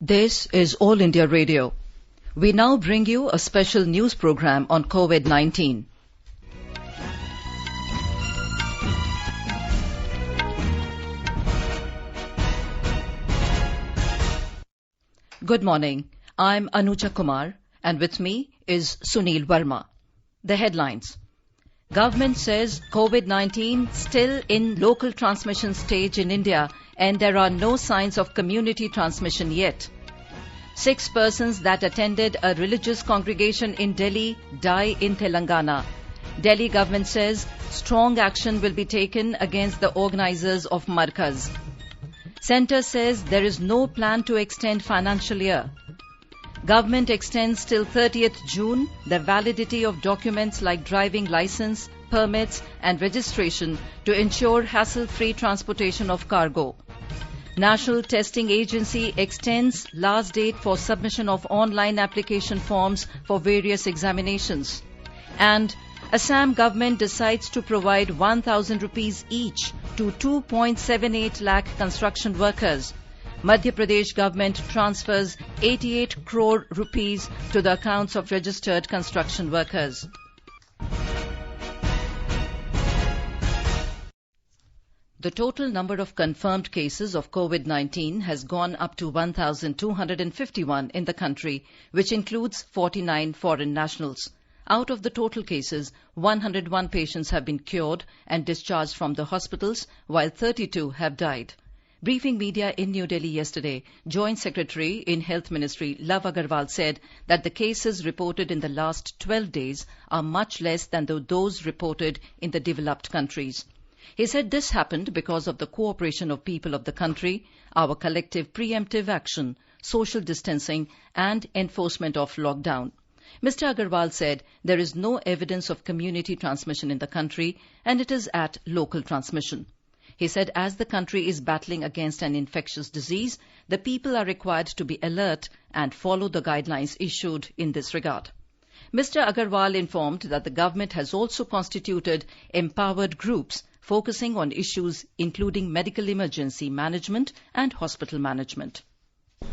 This is All India Radio. We now bring you a special news program on COVID-19. Good morning. I'm Anuja Kumar, and with me is Sunil Verma. The headlines. Government says COVID-19 still in local transmission stage in India, and there are no signs of community transmission yet. 6 persons that attended a religious congregation in Delhi die in Telangana. Delhi government says strong action will be taken against the organisers of Markaz. Centre says there is no plan to extend financial year. Government extends till 30th June the validity of documents like driving licence, permits and registration to ensure hassle-free transportation of cargo. National Testing Agency extends last date for submission of online application forms for various examinations. And Assam government decides to provide 1,000 rupees each to 2.78 lakh construction workers. Madhya Pradesh government transfers 88 crore rupees to the accounts of registered construction workers. The total number of confirmed cases of COVID-19 has gone up to 1,251 in the country, which includes 49 foreign nationals. Out of the total cases, 101 patients have been cured and discharged from the hospitals, while 32 have died. Briefing media in New Delhi yesterday, Joint Secretary in Health Ministry Love Agarwal said that the cases reported in the last 12 days are much less than those reported in the developed countries. He said this happened because of the cooperation of people of the country, our collective preemptive action, social distancing and enforcement of lockdown. Mr. Agarwal said there is no evidence of community transmission in the country and it is at local transmission. He said as the country is battling against an infectious disease, the people are required to be alert and follow the guidelines issued in this regard. Mr. Agarwal informed that the government has also constituted empowered groups focusing on issues including medical emergency management and hospital management.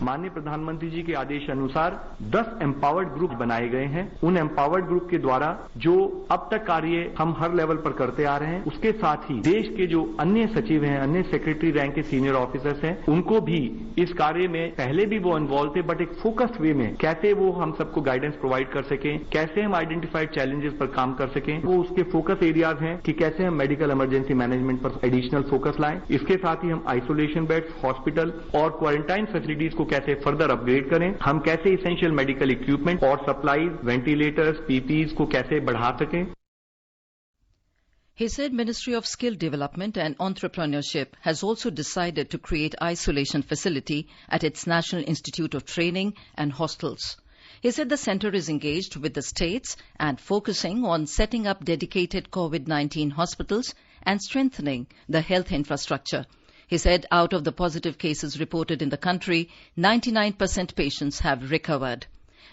माननीय प्रधानमंत्री जी के आदेश अनुसार 10 empowered group बनाए गए हैं। उन empowered group के द्वारा जो अब तक कार्य हम हर लेवल पर करते आ रहे हैं, उसके साथ ही देश के जो अन्य सचिव हैं, अन्य सेक्रेटरी रैंक के सीनियर ऑफिसर्स हैं, उनको भी इस कार्य में पहले भी वो इन्वॉल्व थे, बट एक फोकस्ड वे में कैसे वो हम सबको गाइडेंस प्रोवाइड कर सकें, कैसे हम आइडेंटिफाइड चैलेंजेस पर काम कर सकें, वो उसके फोकस एरियाज हैं कि कैसे हम मेडिकल इमरजेंसी मैनेजमेंट पर एडिशनल फोकस लाएं। इसके साथ ही हम आइसोलेशन बेड्स, हॉस्पिटल और क्वारंटाइन फैसिलिटीज को कैसे फर्दर अपग्रेड करें, हम कैसे इसेंशियल मेडिकल इक्विपमेंट और सप्लाईज, वेंटिलेटर्स, पीपीईज को कैसे बढ़ा सकें। He said Ministry of Skill Development and Entrepreneurship has also decided to create isolation facility at its National Institute of Training and hostels. He said the centre is engaged with the states and focusing on setting up dedicated COVID-19 hospitals and strengthening the health infrastructure. He said out of the positive cases reported in the country, 99% patients have recovered.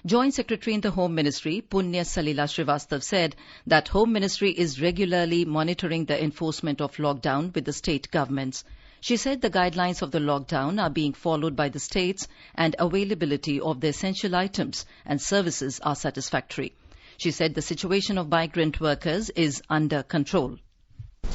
Joint Secretary in the Home Ministry, Punya Salila Srivastav, said that Home Ministry is regularly monitoring the enforcement of lockdown with the state governments. She said the guidelines of the lockdown are being followed by the states and availability of the essential items and services are satisfactory. She said the situation of migrant workers is under control.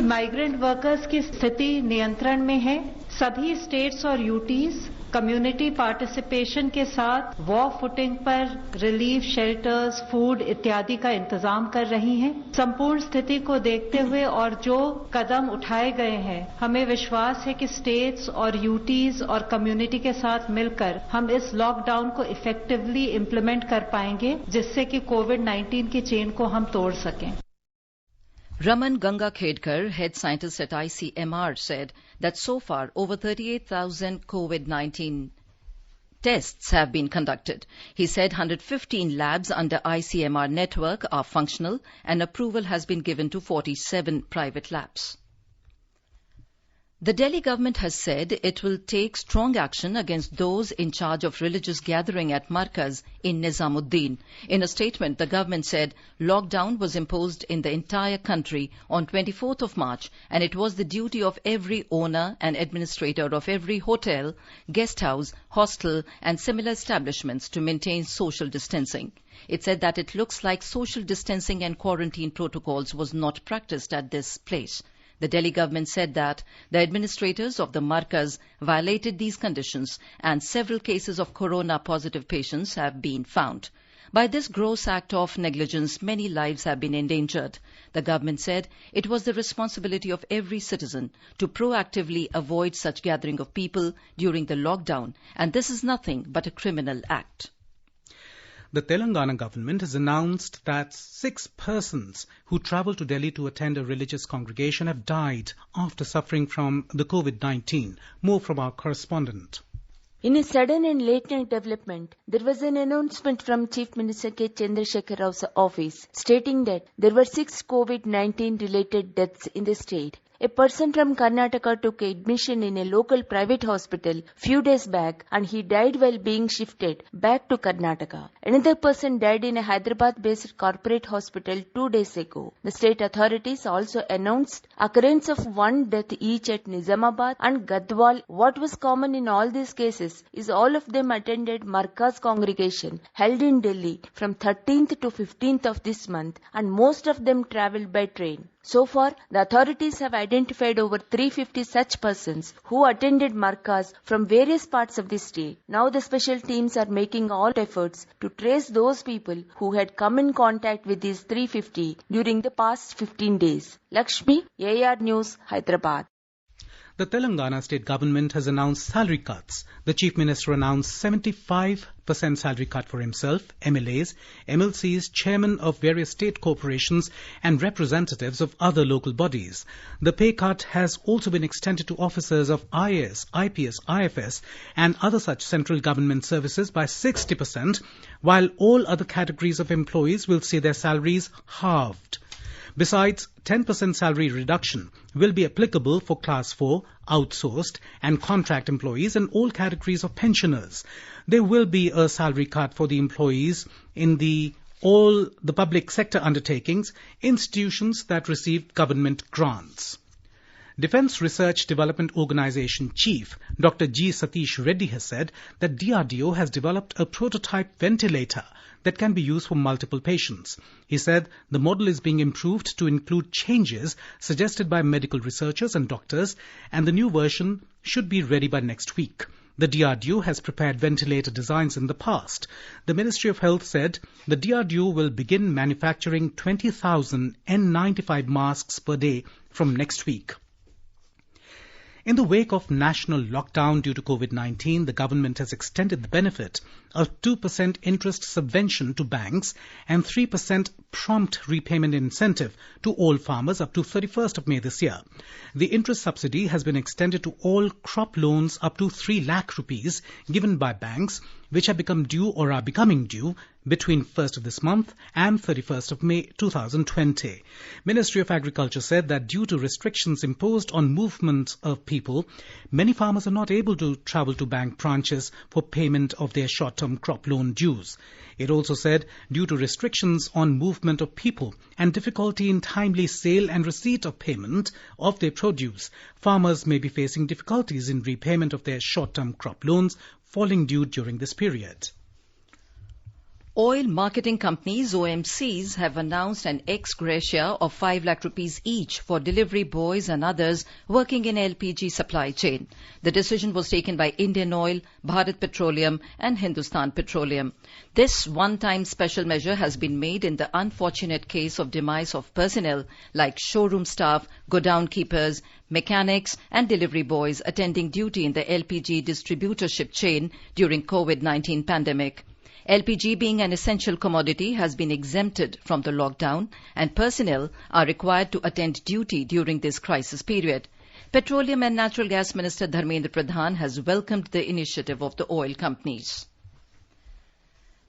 Migrant workers की स्थिति नियंत्रण में है। सभी states और UTs community participation के साथ war footing पर रिलीफ शेल्टर्स, फूड इत्यादि का इंतजाम कर रही हैं। संपूर्ण स्थिति को देखते हुए और जो कदम उठाए गए हैं, हमें विश्वास है कि स्टेट्स और यूटीज और कम्युनिटी के साथ मिलकर हम इस लॉकडाउन को इफेक्टिवली इम्प्लीमेंट कर पाएंगे, जिससे कि कोविड-19 की चेन को हम तोड़ सकें। Raman Ganga Khedkar, head scientist at ICMR, said that so far over 38,000 COVID-19 tests have been conducted. He said 115 labs under ICMR network are functional and approval has been given to 47 private labs. The Delhi government has said it will take strong action against those in charge of religious gathering at Markaz in Nizamuddin. In a statement, the government said lockdown was imposed in the entire country on 24th of March, and it was the duty of every owner and administrator of every hotel, guest house, hostel and similar establishments to maintain social distancing. It said that it looks like social distancing and quarantine protocols was not practiced at this place. The Delhi government said that the administrators of the Markaz violated these conditions and several cases of corona-positive patients have been found. By this gross act of negligence, many lives have been endangered. The government said it was the responsibility of every citizen to proactively avoid such gathering of people during the lockdown, and this is nothing but a criminal act. The Telangana government has announced that 6 persons who travelled to Delhi to attend a religious congregation have died after suffering from the COVID-19. More from our correspondent. In a sudden and late-night development, there was an announcement from Chief Minister K. Chandrasekhar Rao's office stating that there were 6 COVID-19 related deaths in the state. A person from Karnataka took admission in a local private hospital few days back and he died while being shifted back to Karnataka. Another person died in a Hyderabad-based corporate hospital 2 days ago. The state authorities also announced occurrence of 1 death each at Nizamabad and Gadwal. What was common in all these cases is all of them attended Markaz congregation held in Delhi from 13th to 15th of this month, and most of them travelled by train. So far, the authorities have identified over 350 such persons who attended Markaz from various parts of the state. Now the special teams are making all efforts to trace those people who had come in contact with these 350 during the past 15 days. Lakshmi, AR News, Hyderabad. The Telangana state government has announced salary cuts. The Chief Minister announced 75% salary cut for himself, MLAs, MLCs, chairmen of various state corporations and representatives of other local bodies. The pay cut has also been extended to officers of IAS, IPS, IFS and other such central government services by 60%, while all other categories of employees will see their salaries halved. Besides, 10% salary reduction will be applicable for Class 4, outsourced and contract employees and all categories of pensioners. There will be a salary cut for the employees in all the public sector undertakings, institutions that receive government grants. Defence Research Development Organisation Chief Dr. G. Satish Reddy has said that DRDO has developed a prototype ventilator that can be used for multiple patients. He said the model is being improved to include changes suggested by medical researchers and doctors, and the new version should be ready by next week. The DRDO has prepared ventilator designs in the past. The Ministry of Health said the DRDO will begin manufacturing 20,000 N95 masks per day from next week. In the wake of national lockdown due to COVID-19, the government has extended the benefit of 2% interest subvention to banks and 3% prompt repayment incentive to all farmers up to 31st of May this year. The interest subsidy has been extended to all crop loans up to 3 lakh rupees given by banks which have become due or are becoming due between 1st of this month and 31st of May 2020. Ministry of Agriculture said that due to restrictions imposed on movement of people, many farmers are not able to travel to bank branches for payment of their short-term crop loan dues. It also said due to restrictions on movement of people and difficulty in timely sale and receipt of payment of their produce, farmers may be facing difficulties in repayment of their short-term crop loans falling due during this period. Oil marketing companies, OMCs, have announced an ex gratia of 5 lakh rupees each for delivery boys and others working in LPG supply chain. The decision was taken by Indian Oil, Bharat Petroleum and Hindustan Petroleum. This one-time special measure has been made in the unfortunate case of demise of personnel like showroom staff, godown keepers, mechanics and delivery boys attending duty in the LPG distributorship chain during COVID-19 pandemic. LPG, being an essential commodity, has been exempted from the lockdown and personnel are required to attend duty during this crisis period. Petroleum and Natural Gas Minister Dharmendra Pradhan has welcomed the initiative of the oil companies.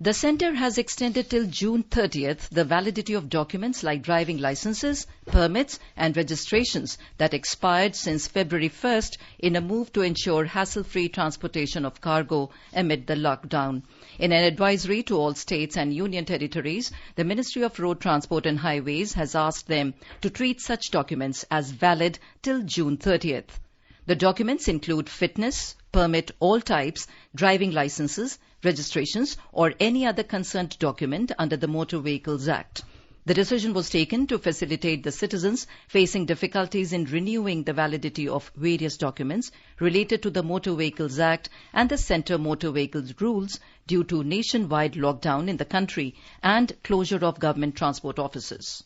The centre has extended till June 30th the validity of documents like driving licenses, permits and registrations that expired since February 1st in a move to ensure hassle-free transportation of cargo amid the lockdown. In an advisory to all states and union territories, the Ministry of Road Transport and Highways has asked them to treat such documents as valid till June 30th. The documents include fitness, permit all types, driving licenses, registrations or any other concerned document under the Motor Vehicles Act. The decision was taken to facilitate the citizens facing difficulties in renewing the validity of various documents related to the Motor Vehicles Act and the Centre Motor Vehicles Rules due to nationwide lockdown in the country and closure of government transport offices.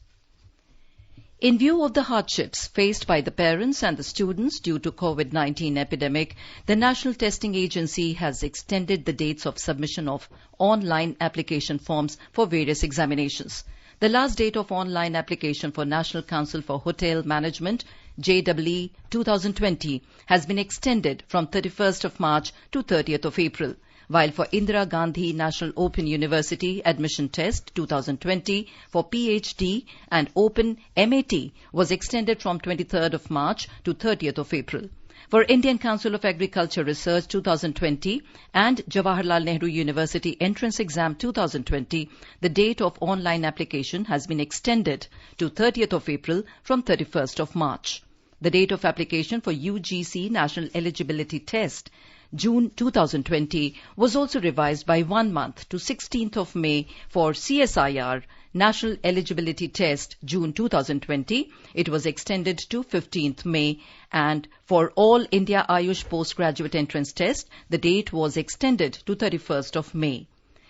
In view of the hardships faced by the parents and the students due to COVID-19 epidemic, the National Testing Agency has extended the dates of submission of online application forms for various examinations. The last date of online application for National Council for Hotel Management, JEE 2020, has been extended from 31st of March to 30th of April. While for Indira Gandhi National Open University Admission Test 2020 for PhD and Open MAT was extended from 23rd of March to 30th of April. For Indian Council of Agriculture Research 2020 and Jawaharlal Nehru University Entrance Exam 2020, the date of online application has been extended to 30th of April from 31st of March. The date of application for UGC National Eligibility Test June 2020 was also revised by 1 month to 16th of May for CSIR National Eligibility Test June 2020. It was extended to 15th May, and for All India Ayush Postgraduate Entrance Test, the date was extended to 31st of May.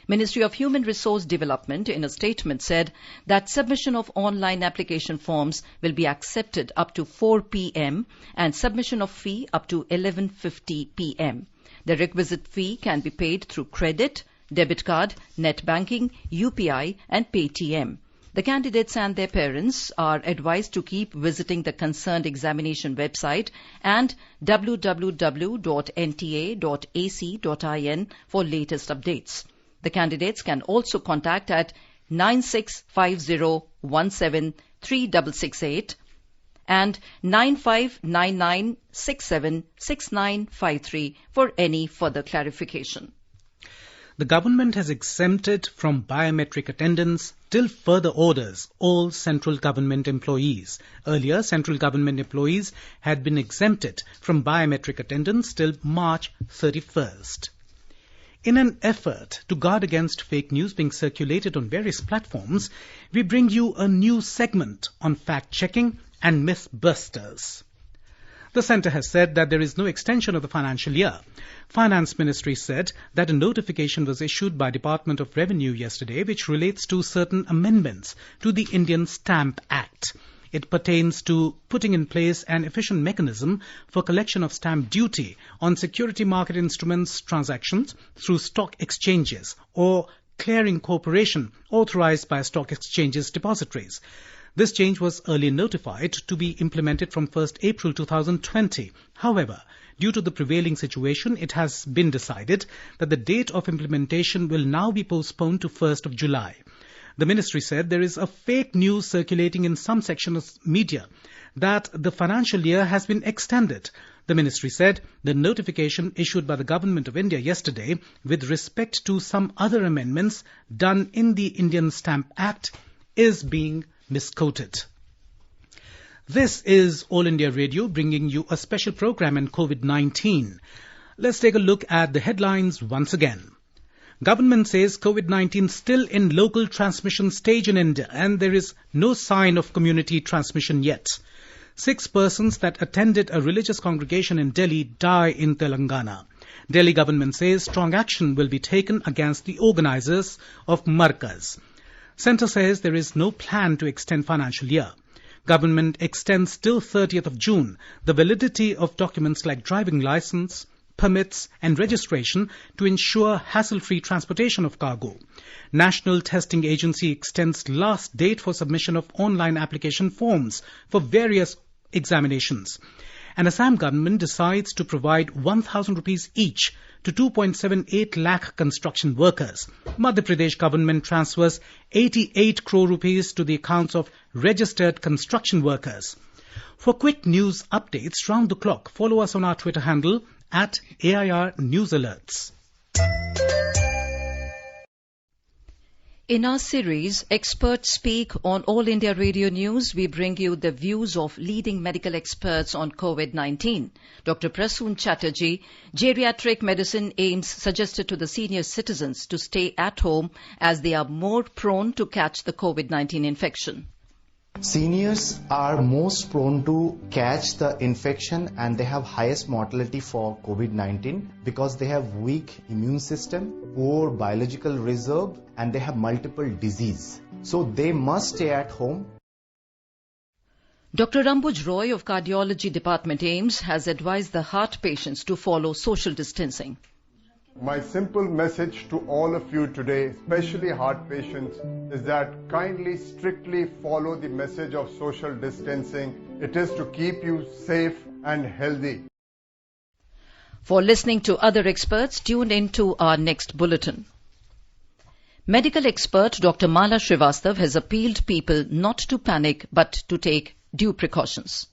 Ministry of Human Resource Development in a statement said that submission of online application forms will be accepted up to 4 p.m. and submission of fee up to 11:50 p.m. The requisite fee can be paid through credit, debit card, net banking, UPI and Paytm. The candidates and their parents are advised to keep visiting the concerned examination website and www.nta.ac.in for latest updates. The candidates can also contact at 9650173668 and 9599676953 for any further clarification. The government has exempted from biometric attendance till further orders all central government employees. Earlier, central government employees had been exempted from biometric attendance till March 31st. In an effort to guard against fake news being circulated on various platforms, we bring you a new segment on fact-checking and myth-busters. The centre has said that there is no extension of the financial year. Finance Ministry said that a notification was issued by Department of Revenue yesterday which relates to certain amendments to the Indian Stamp Act. It pertains to putting in place an efficient mechanism for collection of stamp duty on security market instruments transactions through stock exchanges or clearing corporation authorized by stock exchanges depositories. This change was earlier notified to be implemented from 1st April 2020. However, due to the prevailing situation, it has been decided that the date of implementation will now be postponed to 1st of July. The ministry said there is a fake news circulating in some sections of media that the financial year has been extended. The ministry said the notification issued by the Government of India yesterday with respect to some other amendments done in the Indian Stamp Act is being misquoted. This is All India Radio bringing you a special program on COVID-19. Let's take a look at the headlines once again. Government says COVID-19 still in local transmission stage in India and there is no sign of community transmission yet. 6 persons that attended a religious congregation in Delhi die in Telangana. Delhi government says strong action will be taken against the organizers of Markaz. Centre says there is no plan to extend financial year. Government extends till 30th of June the validity of documents like driving license, permits and registration to ensure hassle-free transportation of cargo. National Testing Agency extends last date for submission of online application forms for various examinations. And Assam government decides to provide 1,000 rupees each to 2.78 lakh construction workers. Madhya Pradesh government transfers 88 crore rupees to the accounts of registered construction workers. For quick news updates round the clock, follow us on our Twitter handle @AIR News Alerts. In our series, Experts Speak on All India Radio News, we bring you the views of leading medical experts on COVID-19. Dr. Prasoon Chatterjee, geriatric medicine AIIMS, suggested to the senior citizens to stay at home as they are more prone to catch the COVID-19 infection. Seniors are most prone to catch the infection and they have highest mortality for COVID-19 because they have weak immune system, poor biological reserve, and they have multiple disease. So they must stay at home. Dr. Rambuj Roy of Cardiology Department AIIMS has advised the heart patients to follow social distancing. My simple message to all of you today, especially heart patients, is that kindly, strictly follow the message of social distancing. It is to keep you safe and healthy. For listening to other experts, tune in to our next bulletin. Medical expert Dr. Mala Srivastav has appealed people not to panic but to take due precautions.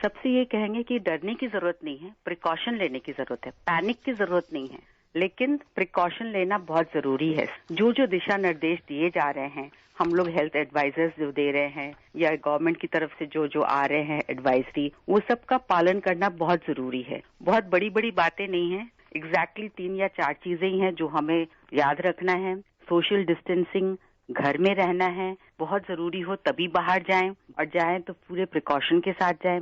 सबसे ये कहेंगे कि डरने की जरूरत नहीं है, precaution लेने की जरूरत है, पैनिक की जरूरत नहीं है, लेकिन प्रिकॉशन लेना बहुत जरूरी है। जो दिशा निर्देश दिए जा रहे हैं, हम लोग हेल्थ एडवाइजर्स जो दे रहे हैं या गवर्नमेंट की तरफ से जो आ रहे हैं एडवाइजरी, वो सब का पालन करना बहुत जरूरी है। बहुत बड़ी बड़ी बातें नहीं है, एग्जैक्टली 3 या 4 चीजें ही हैं जो हमें याद रखना है। सोशल डिस्टेंसिंग, घर में रहना है, बहुत जरूरी हो तभी बाहर जाएं और जाएं तो पूरे प्रिकॉशन के साथ जाएं।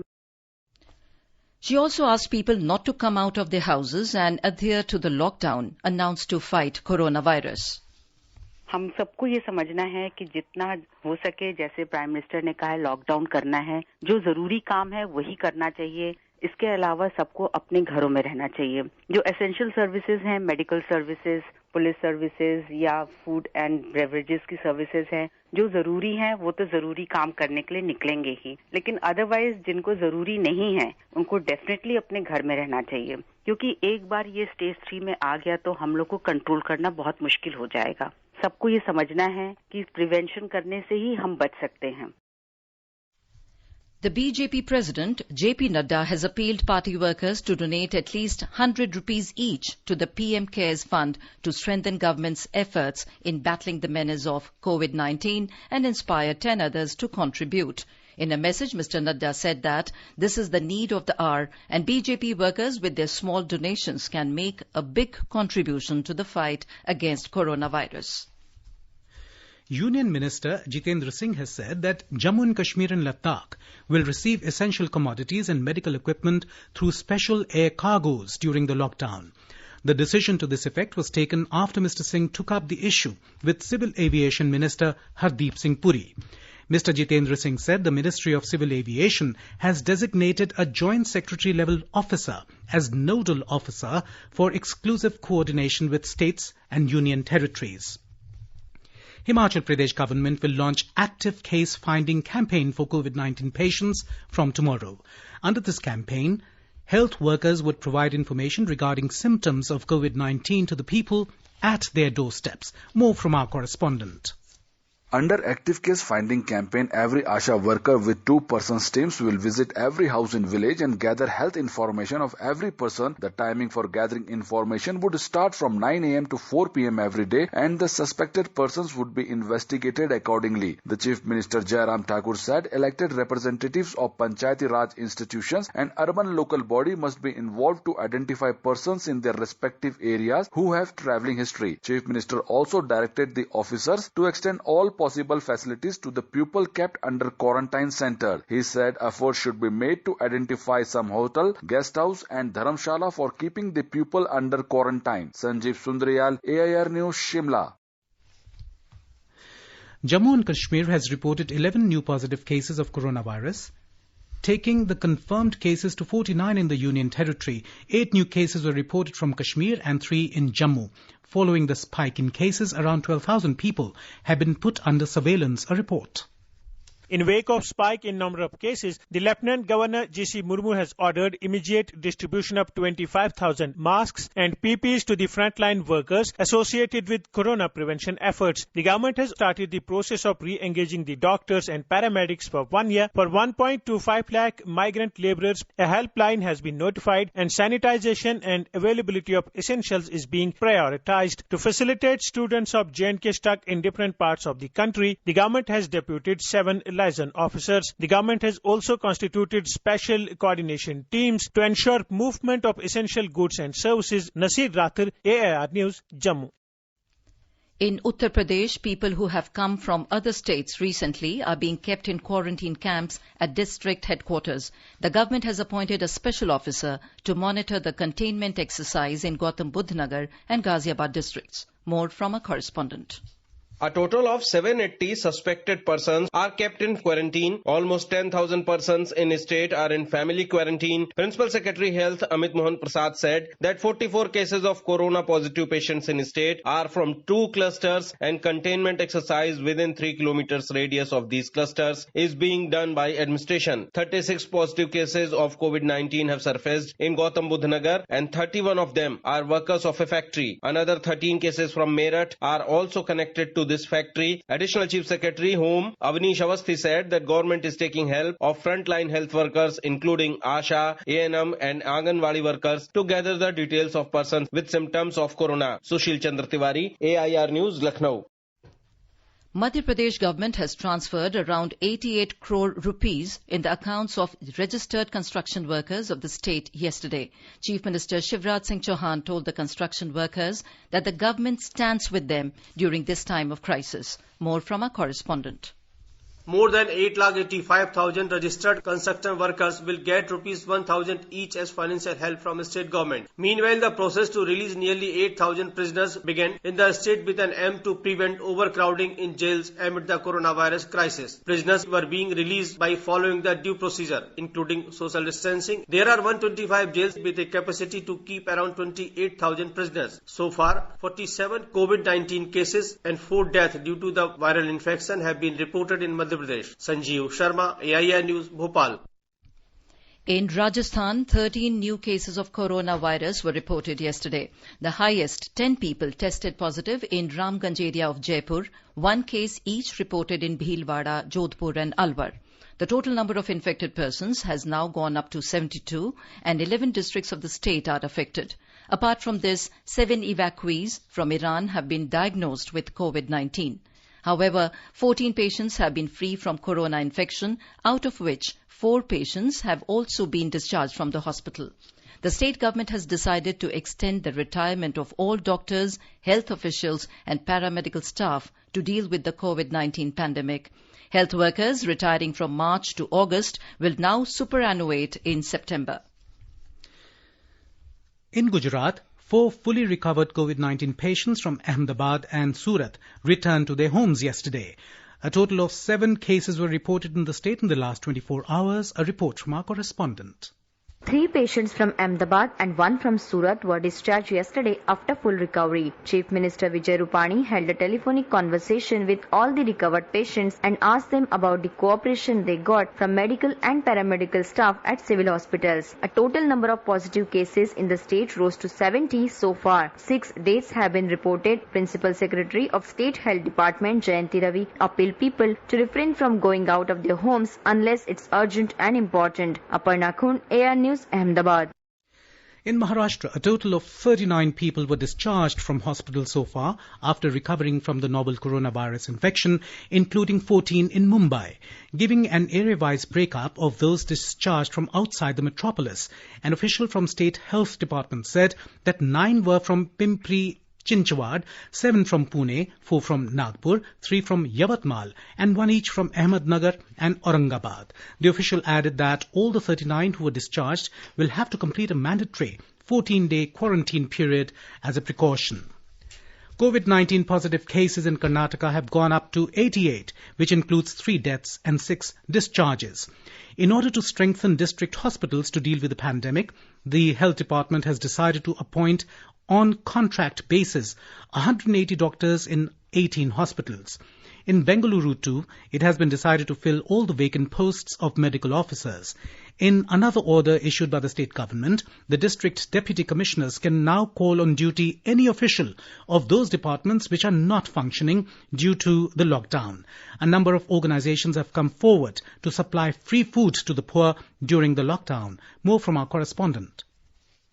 She also asked people not to come out of their houses and adhere to the lockdown announced to fight coronavirus. हम सबको ये समझना है कि जितना हो सके, जैसे प्राइम मिनिस्टर ने कहा है, लॉकडाउन करना है, जो जरूरी काम है वही करना चाहिए। इसके अलावा सबको अपने घरों में रहना चाहिए। जो एसेंशियल सर्विसेज हैं, मेडिकल सर्विसेज, पुलिस सर्विसेज या फूड एंड बेवरेजेस की सर्विसेज हैं, जो जरूरी हैं वो तो जरूरी काम करने के लिए निकलेंगे ही, लेकिन अदरवाइज जिनको जरूरी नहीं है उनको डेफिनेटली अपने घर में रहना चाहिए, क्योंकि एक बार ये स्टेज 3 में आ गया तो हम लोग को कंट्रोल करना बहुत मुश्किल हो जाएगा। सबको ये समझना है कि प्रिवेंशन करने से ही हम बच सकते हैं। The BJP president, JP Nadda, has appealed party workers to donate at least 100 rupees each to the PM Cares Fund to strengthen government's efforts in battling the menace of COVID-19 and inspire 10 others to contribute. In a message, Mr. Nadda said that this is the need of the hour and BJP workers with their small donations can make a big contribution to the fight against coronavirus. Union Minister Jitendra Singh has said that Jammu and Kashmir and Ladakh will receive essential commodities and medical equipment through special air cargoes during the lockdown. The decision to this effect was taken after Mr. Singh took up the issue with Civil Aviation Minister Hardeep Singh Puri. Mr. Jitendra Singh said the Ministry of Civil Aviation has designated a Joint Secretary level officer as nodal officer for exclusive coordination with states and union territories. Himachal Pradesh government will launch active case finding campaign for COVID-19 patients from tomorrow. Under this campaign, health workers would provide information regarding symptoms of COVID-19 to the people at their doorsteps. More from our correspondent. Under active case finding campaign, every ASHA worker with 2-person teams will visit every house in village and gather health information of every person. The timing for gathering information would start from 9 a.m. to 4 p.m. every day and the suspected persons would be investigated accordingly. The Chief Minister Jairam Thakur said elected representatives of Panchayati Raj institutions and urban local body must be involved to identify persons in their respective areas who have travelling history. Chief Minister also directed the officers to extend all possible facilities to the people kept under quarantine center. He said efforts should be made to identify some hotel, guest house and dharamshala for keeping the people under quarantine. Sanjeev Sundariyal, AIR News, Shimla. Jammu and Kashmir has reported 11 new positive cases of coronavirus, taking the confirmed cases to 49 in the Union Territory. 8 new cases were reported from Kashmir and 3 in Jammu. Following the spike in cases, around 12,000 people have been put under surveillance, a report. In wake of spike in number of cases, the Lieutenant Governor G.C. Murmu has ordered immediate distribution of 25,000 masks and PPEs to the frontline workers associated with corona prevention efforts. The government has started the process of re-engaging the doctors and paramedics for 1 year. For 1.25 lakh migrant laborers, a helpline has been notified and sanitization and availability of essentials is being prioritized. To facilitate students of J&K stuck in different parts of the country, the government has deputed 7 liaison officers. The government has also constituted special coordination teams to ensure movement of essential goods and services. Nasir Rathir, AIR News, Jammu. In Uttar Pradesh, people who have come from other states recently are being kept in quarantine camps at district headquarters. The government has appointed a special officer to monitor the containment exercise in Gautam Budh Nagar and Ghaziabad districts. More from a correspondent. A total of 780 suspected persons are kept in quarantine. Almost 10,000 persons in state are in family quarantine. Principal Secretary Health Amit Mohan Prasad said that 44 cases of corona positive patients in state are from 2 clusters and containment exercise within 3 kilometers radius of these clusters is being done by administration. 36 positive cases of COVID-19 have surfaced in Gautam Budh Nagar and 31 of them are workers of a factory. Another 13 cases from Meerut are also connected to this factory. Additional Chief Secretary Home Avnish Awasthi said that government is taking help of frontline health workers including ASHA, ANM and Anganwadi workers to gather the details of persons with symptoms of corona. Sushil Chandra Tiwari, AIR News, Lucknow. Madhya Pradesh government has transferred around 88 crore rupees in the accounts of registered construction workers of the state yesterday. Chief Minister Shivraj Singh Chauhan told the construction workers that the government stands with them during this time of crisis. More from our correspondent. More than 8,85,000 registered construction workers will get rupees 1,000 each as financial help from the state government. Meanwhile, the process to release nearly 8,000 prisoners began in the state with an aim to prevent overcrowding in jails amid the coronavirus crisis. Prisoners were being released by following the due procedure, including social distancing. There are 125 jails with a capacity to keep around 28,000 prisoners. So far, 47 COVID-19 cases and 4 deaths due to the viral infection have been reported in Madhya Pradesh. Sanjeev Sharma, AIR News, Bhopal. In Rajasthan, 13 new cases of coronavirus were reported yesterday. The highest, 10 people tested positive in Ramganj area of Jaipur, 1 case each reported in Bhilwara, Jodhpur and Alwar. The total number of infected persons has now gone up to 72 and 11 districts of the state are affected. Apart from this, 7 evacuees from Iran have been diagnosed with COVID-19. However, 14 patients have been free from corona infection, out of which 4 patients have also been discharged from the hospital. The state government has decided to extend the retirement of all doctors, health officials and paramedical staff to deal with the COVID-19 pandemic. Health workers retiring from March to August will now superannuate in September. In Gujarat, 4 fully recovered COVID-19 patients from Ahmedabad and Surat returned to their homes yesterday. A total of 7 cases were reported in the state in the last 24 hours, a report from our correspondent. 3 patients from Ahmedabad and 1 from Surat were discharged yesterday after full recovery. Chief Minister Vijay Rupani held a telephonic conversation with all the recovered patients and asked them about the cooperation they got from medical and paramedical staff at civil hospitals. A total number of positive cases in the state rose to 70 so far. 6 deaths have been reported. Principal Secretary of State Health Department Jayanti Ravi appealed people to refrain from going out of their homes unless it's urgent and important. Aparna Khund, AR News, Ahmedabad. In Maharashtra, a total of 39 people were discharged from hospital so far after recovering from the novel coronavirus infection, including 14 in Mumbai. Giving an area-wise breakup of those discharged from outside the metropolis, an official from State Health Department said that 9 were from Pimpri Chinchwad, 7 from Pune, 4 from Nagpur, 3 from Yavatmal and 1 each from Ahmednagar and Aurangabad. The official added that all the 39 who were discharged will have to complete a mandatory 14-day quarantine period as a precaution. COVID-19 positive cases in Karnataka have gone up to 88, which includes 3 deaths and 6 discharges. In order to strengthen district hospitals to deal with the pandemic, the Health Department has decided to appoint on contract basis 180 doctors in 18 hospitals. In Bengaluru too, it has been decided to fill all the vacant posts of medical officers. In another order issued by the state government, the district deputy commissioners can now call on duty any official of those departments which are not functioning due to the lockdown. A number of organizations have come forward to supply free food to the poor during the lockdown. More from our correspondent.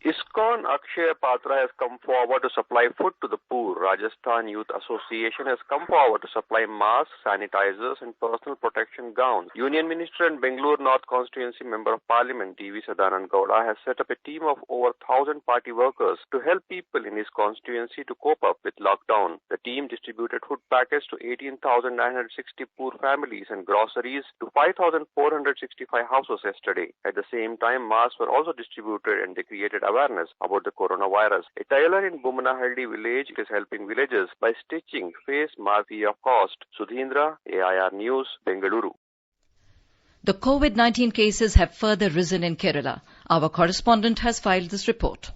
ISKCON Akshay Patra has come forward to supply food to the poor. Rajasthan Youth Association has come forward to supply masks, sanitizers and personal protection gowns. Union Minister and Bengaluru North Constituency Member of Parliament D.V. Sadanand Gowda has set up a team of over 1,000 party workers to help people in his constituency to cope up with lockdown. The team distributed food packets to 18,960 poor families and groceries to 5,465 households yesterday. At the same time, masks were also distributed and they created awareness about the coronavirus. A tailor in Bumanahaldi village is helping villagers by stitching face masks free of cost. Sudhindra, AIR News, Bengaluru. The COVID-19 cases have further risen in Kerala. Our correspondent has filed this report.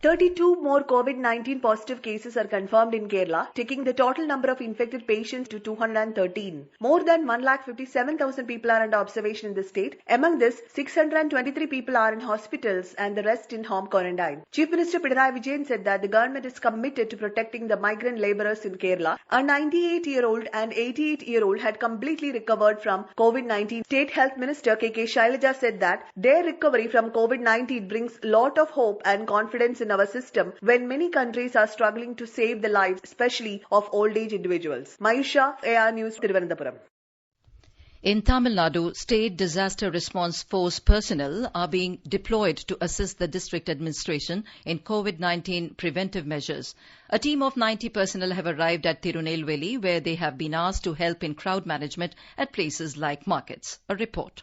32 more COVID-19 positive cases are confirmed in Kerala, taking the total number of infected patients to 213. More than 1,57,000 people are under observation in the state. Among this, 623 people are in hospitals and the rest in home quarantine. Chief Minister Pinarayi Vijayan said that the government is committed to protecting the migrant labourers in Kerala. A 98-year-old and 88-year-old had completely recovered from COVID-19. State Health Minister K.K. Shailaja said that their recovery from COVID-19 brings lot of hope and confidence in our system when many countries are struggling to save the lives, especially of old age individuals. Mayusha, AR News, Thiruvananthapuram. In Tamil Nadu, State Disaster Response Force personnel are being deployed to assist the district administration in COVID-19 preventive measures. A team of 90 personnel have arrived at Tirunelveli, where they have been asked to help in crowd management at places like markets. A report.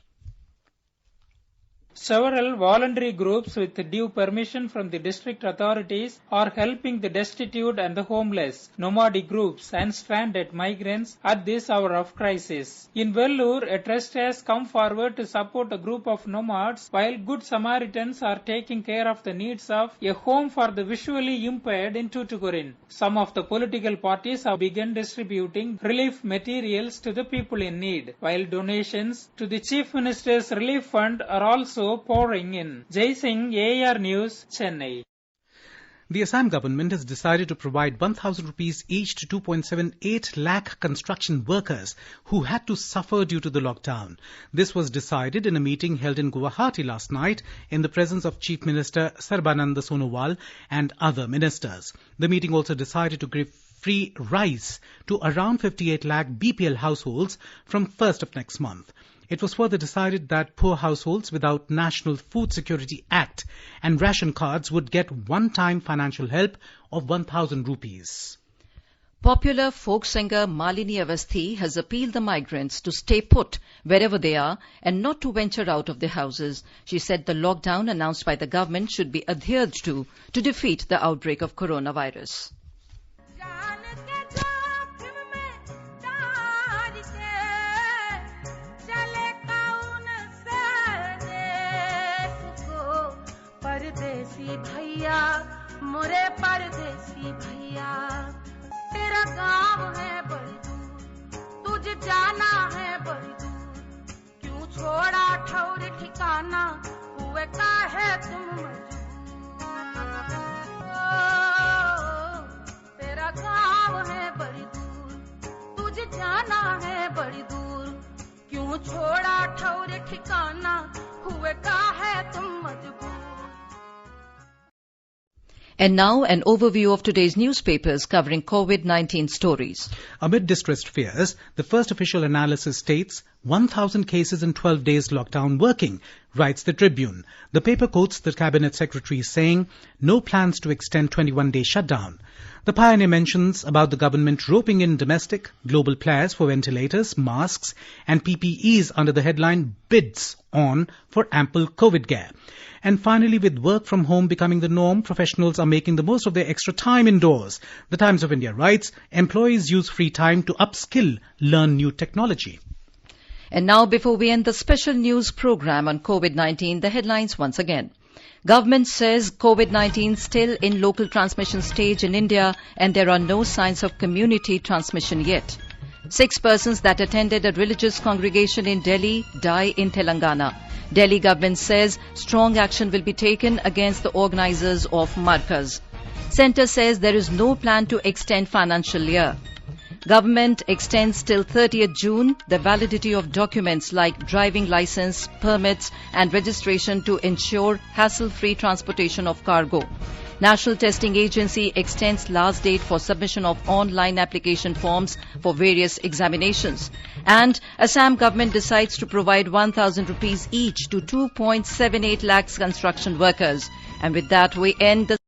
Several voluntary groups with due permission from the district authorities are helping the destitute and the homeless, nomadic groups and stranded migrants at this hour of crisis. In Vellore, a trust has come forward to support a group of nomads while Good Samaritans are taking care of the needs of a home for the visually impaired in Tuticorin. Some of the political parties have begun distributing relief materials to the people in need, while donations to the Chief Minister's Relief Fund are also pouring in. Jai Singh, AR News, Chennai. The Assam government has decided to provide 1,000 rupees each to 2.78 lakh construction workers who had to suffer due to the lockdown. This was decided in a meeting held in Guwahati last night in the presence of Chief Minister Sarbananda Sonowal and other ministers. The meeting also decided to give free rice to around 58 lakh BPL households from 1st of next month. It was further decided that poor households without National Food Security Act and ration cards would get one-time financial help of 1,000 rupees. Popular folk singer Malini Avasthi has appealed the migrants to stay put wherever they are and not to venture out of their houses. She said the lockdown announced by the government should be adhered to defeat the outbreak of coronavirus. परदेसी भैया मोरे परदेसी भैया तेरा गांव है बड़ी दूर तुझे जाना है बड़ी दूर क्यों छोड़ा ठौर ठिकाना हुए काहे तुम तेरा गांव है बड़ी दूर तुझे जाना है बड़ी दूर क्यों छोड़ा ठौर ठिकाना हुए काहे तुम मजबूर. And now an overview of today's newspapers covering COVID-19 stories. Amid distressed fears, the first official analysis states 1,000 cases in 12 days lockdown working, writes the Tribune. The paper quotes the Cabinet Secretary saying no plans to extend 21-day shutdown. The Pioneer mentions about the government roping in domestic, global players for ventilators, masks and PPEs under the headline Bids On for Ample COVID Gear. And finally, with work from home becoming the norm, professionals are making the most of their extra time indoors. The Times of India writes, employees use free time to upskill, learn new technology. And now, before we end the special news program on COVID-19, the headlines once again. Government says COVID-19 still in local transmission stage in India and there are no signs of community transmission yet. 6 persons that attended a religious congregation in Delhi die in Telangana. Delhi government says strong action will be taken against the organisers of Markaz. Centre says there is no plan to extend financial year. Government extends till 30th June the validity of documents like driving licence, permits and registration to ensure hassle-free transportation of cargo. National Testing Agency extends last date for submission of online application forms for various examinations. And Assam government decides to provide 1,000 rupees each to 2.78 lakhs construction workers. And with that we end the